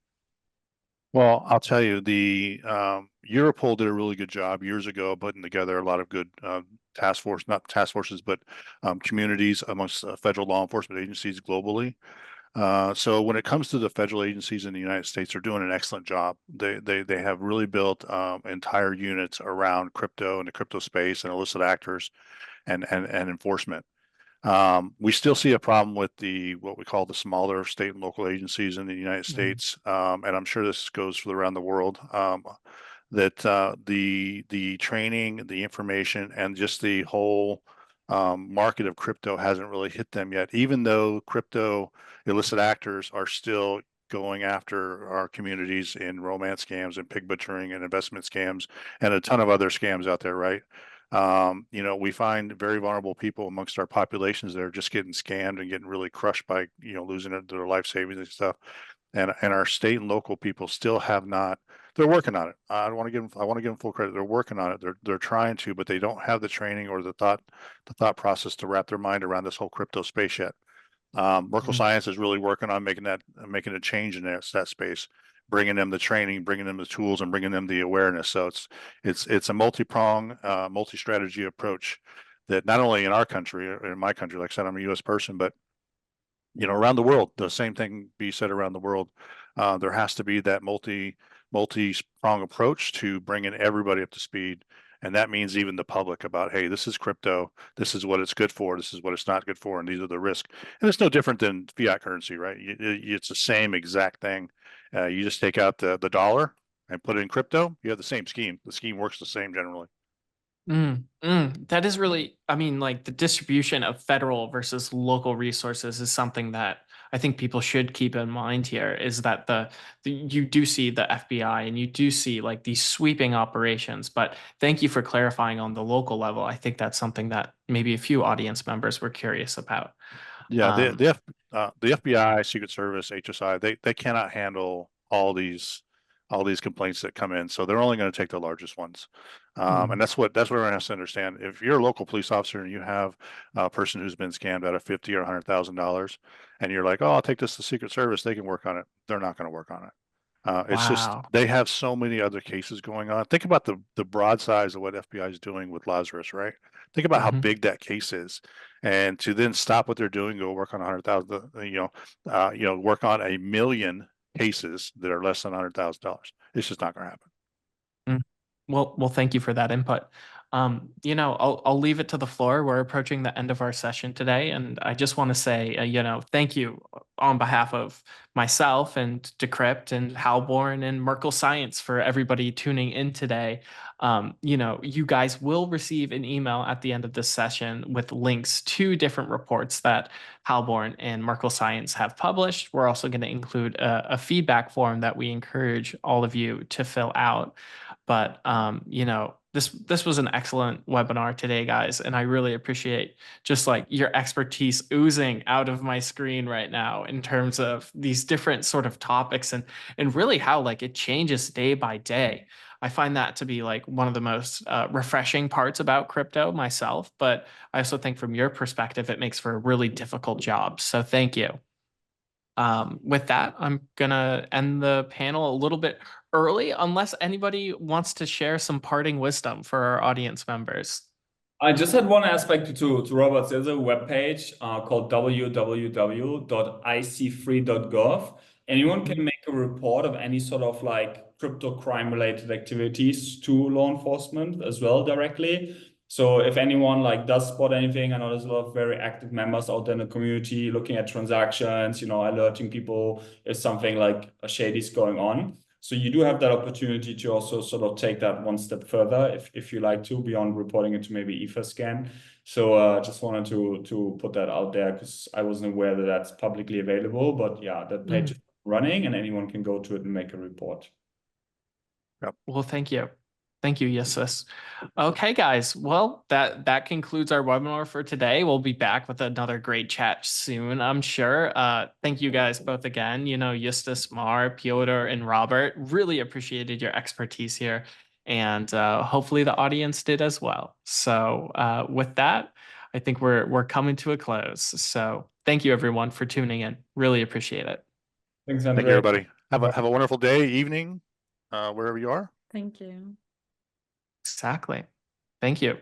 Well, I'll tell you, the Europol did a really good job years ago putting together a lot of good not task forces, but communities amongst federal law enforcement agencies globally. So when it comes to the federal agencies in the United States, they're doing an excellent job. They have really built entire units around crypto and the crypto space and illicit actors and enforcement. We still see a problem with what we call the smaller state and local agencies in the United States, and I'm sure this goes for around the world. That the training, the information, and just the whole market of crypto hasn't really hit them yet, even though crypto illicit actors are still going after our communities in romance scams and pig butchering and investment scams and a ton of other scams out there, right? You know, we find very vulnerable people amongst our populations that are just getting scammed and getting really crushed by, you know, losing their life savings and stuff. And our state and local people still have not. They're working on it. I want to give them full credit. They're working on it. They're trying to, but they don't have the training or the thought process to wrap their mind around this whole crypto space yet. Merkle Science is really working on making a change in that space, bringing them the training, bringing them the tools, and bringing them the awareness. So it's a multi-prong, multi-strategy approach that not only in our country or in my country, like I said, I'm a U.S. person, but you know, around the world, the same thing be said around the world. There has to be that multi-prong approach to bringing everybody up to speed. And that means even the public about, hey, this is crypto. This is what it's good for. This is what it's not good for. And these are the risks. And it's no different than fiat currency, right? It's the same exact thing. You just take out the dollar and put it in crypto. You have the same scheme. The scheme works the same generally. That is really, I mean, like the distribution of federal versus local resources is something that I think people should keep in mind here, is that you do see the FBI and you do see like these sweeping operations, but thank you for clarifying on the local level. I think that's something that maybe a few audience members were curious about. Yeah, the FBI, Secret Service, HSI, they cannot handle all these complaints that come in. So they're only going to take the largest ones. And that's what everyone has to understand. If you're a local police officer and you have a person who's been scammed out of $50,000 or $100,000, and you're like, oh, I'll take this to Secret Service, they can work on it. They're not going to work on it. It's just Wow. they have so many other cases going on. Think about the broad size of what FBI is doing with Lazarus, right? Think about how big that case is, and to then stop what they're doing, go work on 100,000, work on 1,000,000 cases that are less than $100,000. It's just not going to happen. Well, thank you for that input. You know, I'll leave it to the floor. We're approaching the end of our session today, and I just want to say, you know, thank you on behalf of myself and Decrypt and Halborn and Merkle Science for everybody tuning in today. You know, you guys will receive an email at the end of this session with links to different reports that Halborn and Merkle Science have published. We're also going to include a feedback form that we encourage all of you to fill out. But you know, this was an excellent webinar today, guys, and I really appreciate just like your expertise oozing out of my screen right now in terms of these different sort of topics and really how like it changes day by day. I find that to be like one of the most refreshing parts about crypto myself, but I also think from your perspective, it makes for a really difficult job. So thank you. With that, I'm gonna end the panel a little bit early, unless anybody wants to share some parting wisdom for our audience members. I just had one aspect to Robert. There's a webpage called www.ic3.gov. Anyone can make a report of any sort of like crypto crime related activities to law enforcement as well directly. So if anyone like does spot anything, I know there's a lot of very active members out there in the community looking at transactions, you know, alerting people if something like a shady is going on. So you do have that opportunity to also sort of take that one step further if you like to, beyond reporting it to maybe Etherscan. So just wanted to put that out there because I wasn't aware that that's publicly available. But yeah, that page is running and anyone can go to it and make a report. Yep. Well, thank you. Thank you, Justus. Okay, guys. Well, that concludes our webinar for today. We'll be back with another great chat soon, I'm sure. Thank you guys both again. You know, Justus, Mar, Piotr, and Robert. Really appreciated your expertise here. And hopefully the audience did as well. So with that, I think we're coming to a close. So thank you everyone for tuning in. Really appreciate it. Thanks, André. Thank you, everybody. Have a wonderful day, evening, wherever you are. Thank you. Exactly. Thank you.